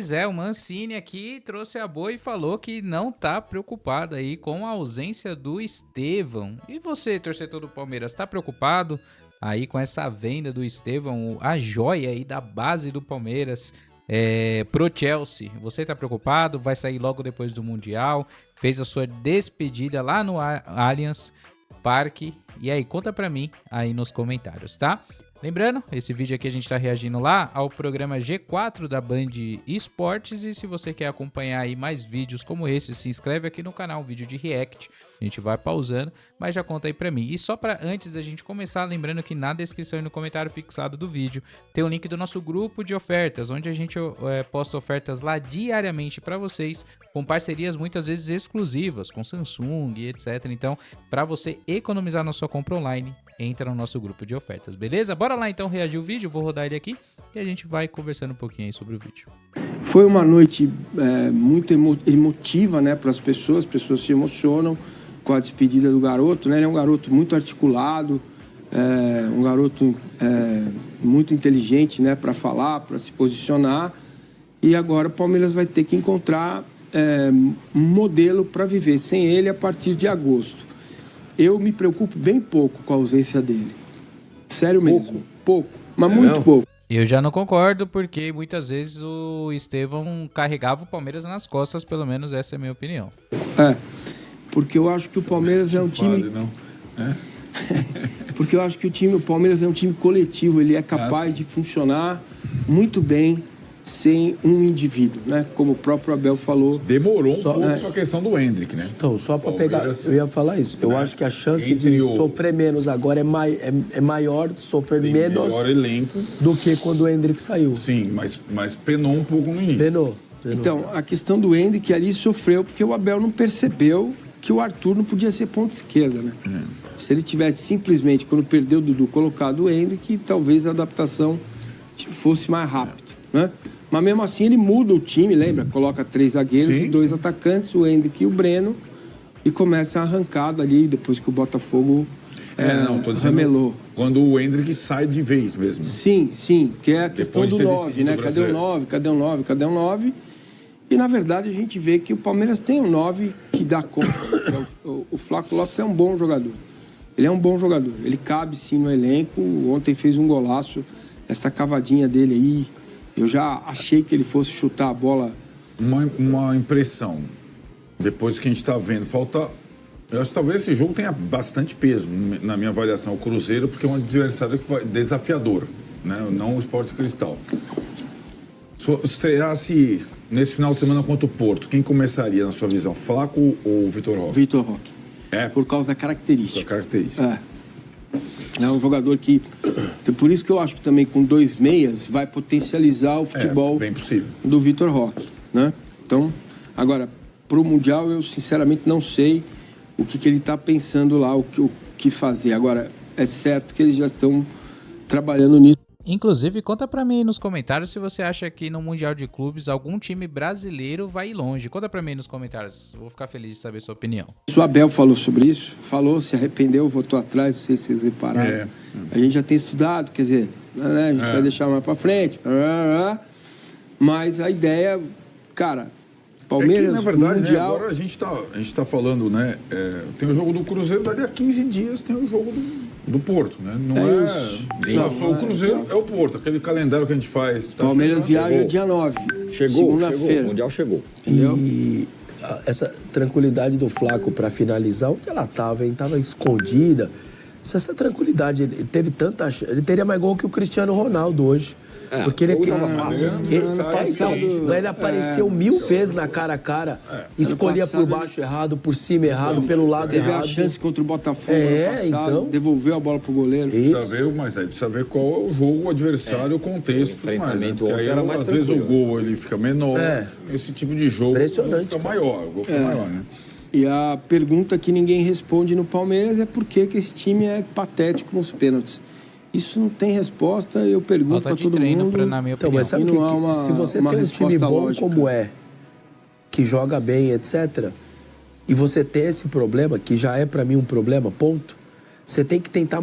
Pois é, o Mancini aqui trouxe a boa e falou que não tá preocupado aí com a ausência do Estevão. E você, torcedor do Palmeiras, tá preocupado aí com essa venda do Estevão, a joia aí da base do Palmeiras, pro Chelsea? Você tá preocupado? Vai sair logo depois do Mundial, fez a sua despedida lá no Allianz Parque. E aí, conta pra mim aí nos comentários, tá? Lembrando, esse vídeo aqui a gente está reagindo lá ao programa G4 da Band Esportes, e se você quer acompanhar aí mais vídeos como esse, se inscreve aqui no canal, vídeo de react, a gente vai pausando, mas já conta aí pra mim. E só para antes da gente começar, lembrando que na descrição e no comentário fixado do vídeo tem o link do nosso grupo de ofertas, onde a gente posta ofertas lá diariamente para vocês, com parcerias muitas vezes exclusivas, com Samsung e etc. Então, para você economizar na sua compra online, entra no nosso grupo de ofertas, beleza? Bora lá então reagir o vídeo, vou rodar ele aqui e a gente vai conversando um pouquinho aí sobre o vídeo. Foi uma noite muito emotiva, né, para as pessoas se emocionam com a despedida do garoto, né? Ele é um garoto muito articulado, um garoto muito inteligente, né, para falar, para se posicionar, e agora o Palmeiras vai ter que encontrar um modelo para viver sem ele a partir de agosto. Eu me preocupo bem pouco com a ausência dele. Sério mesmo. Pouco. Mas muito pouco. Eu já não concordo, porque muitas vezes o Estevão carregava o Palmeiras nas costas, pelo menos essa é a minha opinião. Porque eu acho que o Palmeiras é um time... Porque eu acho que o Palmeiras é um time coletivo, ele é capaz de funcionar muito bem sem um indivíduo, né? Como o próprio Abel falou. Demorou um pouco a questão do Hendrick, né? Então, só para pegar, eu ia falar isso. Eu acho que a chance de sofrer menos agora é maior, sofrer menos melhor elenco do que quando o Hendrick saiu. Sim, mas penou um pouco no início. Penou. Então, a questão do Hendrick ali sofreu porque o Abel não percebeu que o Arthur não podia ser ponta esquerda, né? Se ele tivesse simplesmente, quando perdeu o Dudu, colocado o Hendrick, talvez a adaptação fosse mais rápida, né? Mas mesmo assim ele muda o time, lembra? Coloca 3 zagueiros e 2 atacantes, o Hendrick e o Breno, e começa a arrancada ali, depois que o Botafogo ramelou. Quando o Hendrick sai de vez mesmo. Sim, que é a questão do 9, né? Cadê o 9? E na verdade a gente vê que o Palmeiras tem um 9 que dá conta. O Flaco Lopes é um bom jogador. Ele é um bom jogador. Ele cabe sim no elenco. Ontem fez um golaço. Essa cavadinha dele aí, eu já achei que ele fosse chutar a bola. Uma impressão, depois que a gente está vendo, eu acho que talvez esse jogo tenha bastante peso na minha avaliação, o Cruzeiro, porque é um adversário desafiador, né? Não o Sport Cristal. Se estreasse nesse final de semana contra o Porto, quem começaria na sua visão, Flaco ou Vitor Roque? Vitor Roque. Por causa da característica. É um jogador que... Por isso que eu acho que também com 2 meias vai potencializar o futebol bem possível. Do Vitor Roque, né? Então, agora, pro Mundial eu sinceramente não sei o que ele está pensando lá, o que fazer. Agora, é certo que eles já estão trabalhando nisso. Inclusive, conta pra mim aí nos comentários se você acha que no Mundial de Clubes algum time brasileiro vai ir longe. Conta pra mim nos comentários, eu vou ficar feliz de saber sua opinião. O Abel falou sobre isso, se arrependeu, votou atrás, não sei se vocês repararam. A gente já tem estudado, quer dizer, né, a gente vai deixar mais pra frente. Mas a ideia, cara, Palmeiras, na verdade, Mundial... agora a gente tá falando, né, tem o jogo do Cruzeiro, dali a 15 dias tem o jogo do Porto, né? Passou o Cruzeiro, é o Porto, aquele calendário que a gente faz. Palmeiras viaja dia 9, segunda-feira. O Mundial chegou. Entendeu? E essa tranquilidade do Flaco para finalizar, onde ela estava, hein? Tava escondida. Se essa tranquilidade, ele teria mais gol que o Cristiano Ronaldo hoje. Porque ele apareceu 1000 vezes na cara a cara, escolhia por baixo errado, por cima errado, pelo lado errado. Teve a chance contra o Botafogo então devolveu a bola pro goleiro. Precisa ver qual é o jogo, o adversário, o contexto. Enfrentamento Aí, às vezes o gol ele fica menor, esse tipo de jogo fica maior, o gol fica maior, né? E a pergunta que ninguém responde no Palmeiras é por que esse time é patético nos pênaltis. Isso não tem resposta, eu pergunto para todo mundo. Na minha opinião. Então, mas sabe se você tem um time bom lógica, como que joga bem, etc., e você tem esse problema, que já é para mim um problema, ponto. Você tem que tentar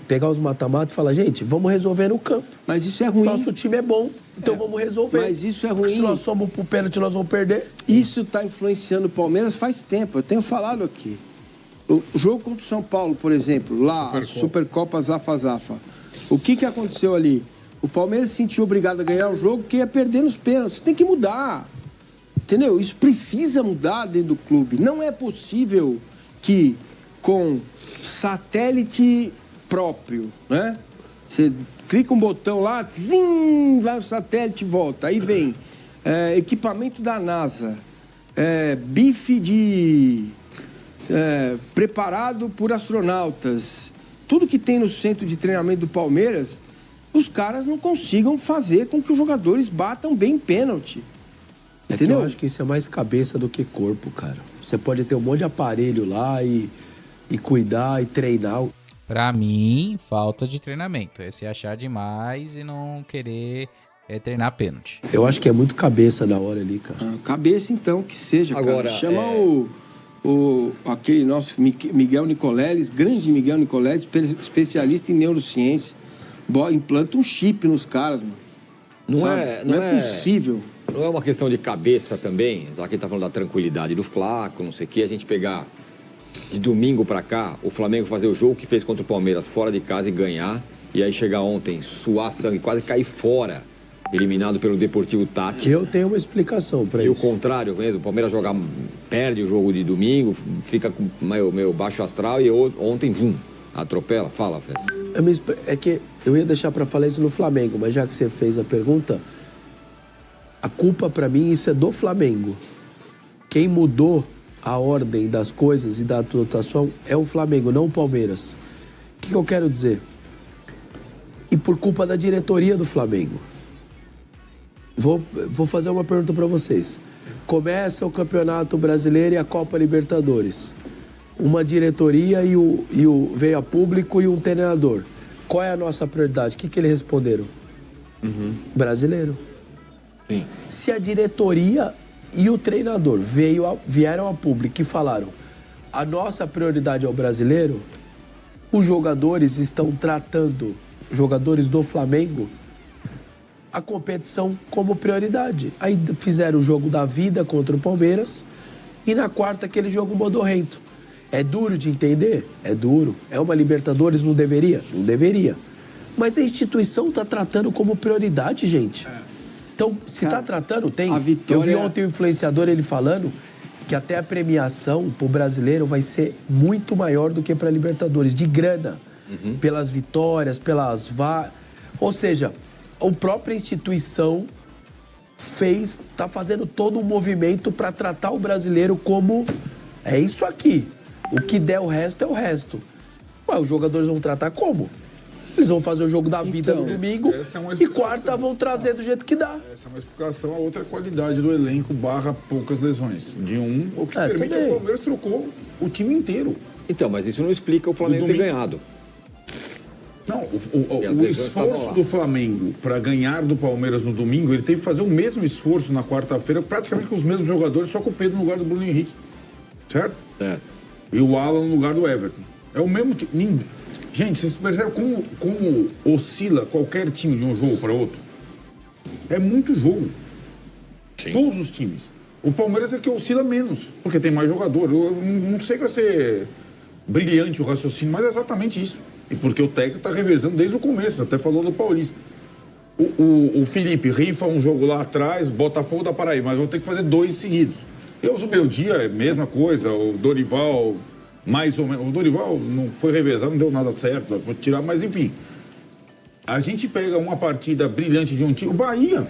pegar os mata-mata e falar, gente, vamos resolver no campo. Mas isso é ruim. Nosso time é bom, então vamos resolver. Mas isso é ruim. Porque se nós somos pro pênalti, nós vamos perder. Isso está influenciando o Palmeiras faz tempo, eu tenho falado aqui. O jogo contra o São Paulo, por exemplo, lá, a Supercopa Zafa-Zafa. O que aconteceu ali? O Palmeiras se sentiu obrigado a ganhar o jogo porque ia perder nos pênaltis. Tem que mudar. Entendeu? Isso precisa mudar dentro do clube. Não é possível que com satélite próprio, né? Você clica um botão lá, zim, vai o satélite e volta. Aí vem equipamento da NASA, bife preparado por astronautas. Tudo que tem no centro de treinamento do Palmeiras, os caras não consigam fazer com que os jogadores batam bem pênalti. Entendeu? Eu acho que isso é mais cabeça do que corpo, cara. Você pode ter um monte de aparelho lá e cuidar e treinar. Pra mim, falta de treinamento. É se achar demais e não querer treinar pênalti. Eu acho que é muito cabeça na hora ali, cara. Cabeça, então, que seja, agora, cara. Chama aquele nosso Miguel Nicoleles, grande Miguel Nicoleles, especialista em neurociência. Implanta um chip nos caras, mano. Não é possível. Não é uma questão de cabeça também, já que a gente tá falando da tranquilidade do Flaco, não sei o que, a gente pegar de domingo pra cá, o Flamengo fazer o jogo que fez contra o Palmeiras fora de casa e ganhar, e aí chegar ontem, suar sangue, quase cair fora, eliminado pelo Deportivo Táchira. Eu tenho uma explicação pra isso. E o contrário mesmo, o Palmeiras perde o jogo de domingo, fica com meio baixo astral e ontem, atropela. Fala, Fess. É que eu ia deixar pra falar isso no Flamengo, mas já que você fez a pergunta, a culpa pra mim, isso é do Flamengo. Quem mudou a ordem das coisas e da atuação é o Flamengo, não o Palmeiras. O que eu quero dizer? E por culpa da diretoria do Flamengo. Vou fazer uma pergunta pra vocês. Começa o Campeonato Brasileiro e a Copa Libertadores. Uma diretoria veio a público e um treinador. Qual é a nossa prioridade? O que eles responderam? Brasileiro. Sim. Se a diretoria e o treinador vieram a público e falaram a nossa prioridade é o brasileiro, os jogadores estão tratando, jogadores do Flamengo, a competição como prioridade. Aí fizeram o jogo da vida contra o Palmeiras e na quarta aquele jogo modorrento. É duro de entender? É duro. É uma Libertadores? Não deveria? Não deveria. Mas a instituição está tratando como prioridade, gente. Então, se está tratando, tem... Eu vi ontem o influenciador, ele falando que até a premiação para o brasileiro vai ser muito maior do que para a Libertadores, de grana. Pelas vitórias, ou seja, a própria instituição está fazendo todo um movimento para tratar o brasileiro como... É isso aqui. O que der o resto é o resto. Ué, os jogadores vão tratar como? Eles vão fazer o jogo da vida no domingo e quarta vão trazer do jeito que dá. Essa é uma explicação. A outra é a qualidade do elenco / poucas lesões. O que permite o Palmeiras trocou o time inteiro. Então, mas isso não explica o Flamengo ter ganhado. Não, o esforço do Flamengo para ganhar do Palmeiras no domingo, ele teve que fazer o mesmo esforço na quarta-feira, praticamente com os mesmos jogadores, só com o Pedro no lugar do Bruno Henrique. Certo? Certo. E o Alan no lugar do Everton. É o mesmo time. Gente, vocês percebem como oscila qualquer time de um jogo para outro? É muito jogo. Sim. Todos os times. O Palmeiras é que oscila menos, porque tem mais jogador. Eu não sei que vai ser brilhante o raciocínio, mas é exatamente isso. E porque o técnico está revezando desde o começo, até falou do Paulista. O Felipe rifa um jogo lá atrás, Botafogo da Paraíba, mas vão ter que fazer 2 seguidos. O meu dia é a mesma coisa, o Dorival, mais ou menos. O Dorival não foi revezar, não deu nada certo, vou tirar, mas enfim. A gente pega uma partida brilhante de um time. O Bahia,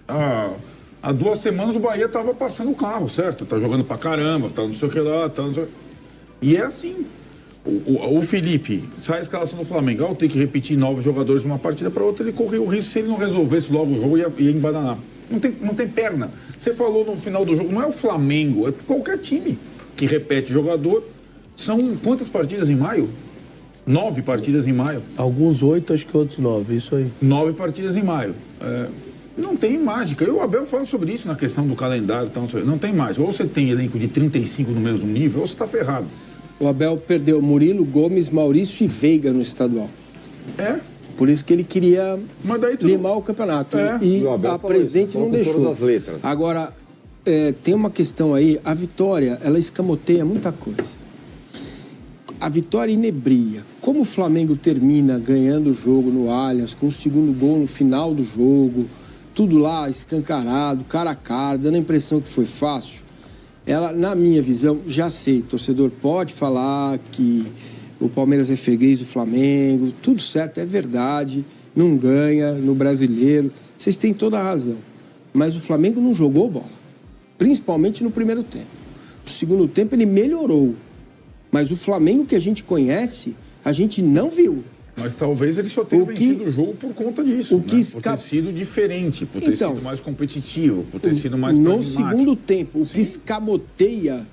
há 2 semanas o Bahia estava passando o carro, certo? Tá jogando pra caramba, tá não sei o que lá, tá não sei... E é assim. O Felipe, sai a escalação do Flamengo, ao ter que repetir 9 jogadores de uma partida para outra, ele correu o risco, se ele não resolvesse logo o jogo, ia embananar. Não tem perna. Você falou no final do jogo, não é o Flamengo, é qualquer time que repete jogador. São quantas partidas em maio? 9 partidas em maio. Alguns 8, acho que outros 9, isso aí. 9 partidas em maio. Não tem mágica. E o Abel fala sobre isso na questão do calendário. Não tem mágica. Ou você tem elenco de 35 no mesmo nível, ou você está ferrado. O Abel perdeu Murilo, Gomes, Maurício e Veiga no estadual. É. Por isso que ele queria Mas daí tudo... limar o campeonato. É. E o Abel a falou presidente isso, não falou com deixou. todas as letras. Agora, tem uma questão aí. A Vitória, ela escamoteia muita coisa. A Vitória inebria. Como o Flamengo termina ganhando o jogo no Allianz, com o segundo gol no final do jogo, tudo lá escancarado, cara a cara, dando a impressão que foi fácil, ela, na minha visão, já sei, torcedor pode falar que o Palmeiras é freguês do Flamengo, tudo certo, é verdade, não ganha no Brasileiro, vocês têm toda a razão. Mas o Flamengo não jogou bola, principalmente no primeiro tempo. No segundo tempo ele melhorou, mas o Flamengo que a gente conhece, a gente não viu. Mas talvez ele só tenha vencido o jogo por conta disso, por ter sido diferente, por ter sido mais competitivo, por ter sido mais pragmático. No segundo tempo, o que escamoteia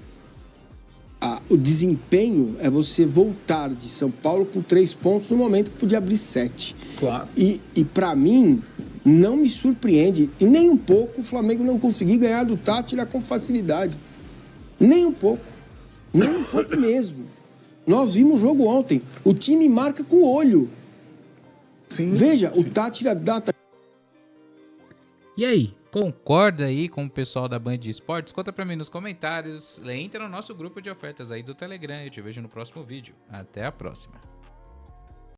o desempenho é você voltar de São Paulo com 3 pontos no momento que podia abrir 7. Claro. E para mim, não me surpreende, e nem um pouco, o Flamengo não conseguir ganhar do Tátira com facilidade. Nem um pouco. Nem um pouco mesmo. Nós vimos o jogo ontem. O time marca com o olho. Sim, Veja, sim. o Tátira data. E aí, concorda aí com o pessoal da Band Esportes? Conta pra mim nos comentários. Entra no nosso grupo de ofertas aí do Telegram. Eu te vejo no próximo vídeo. Até a próxima.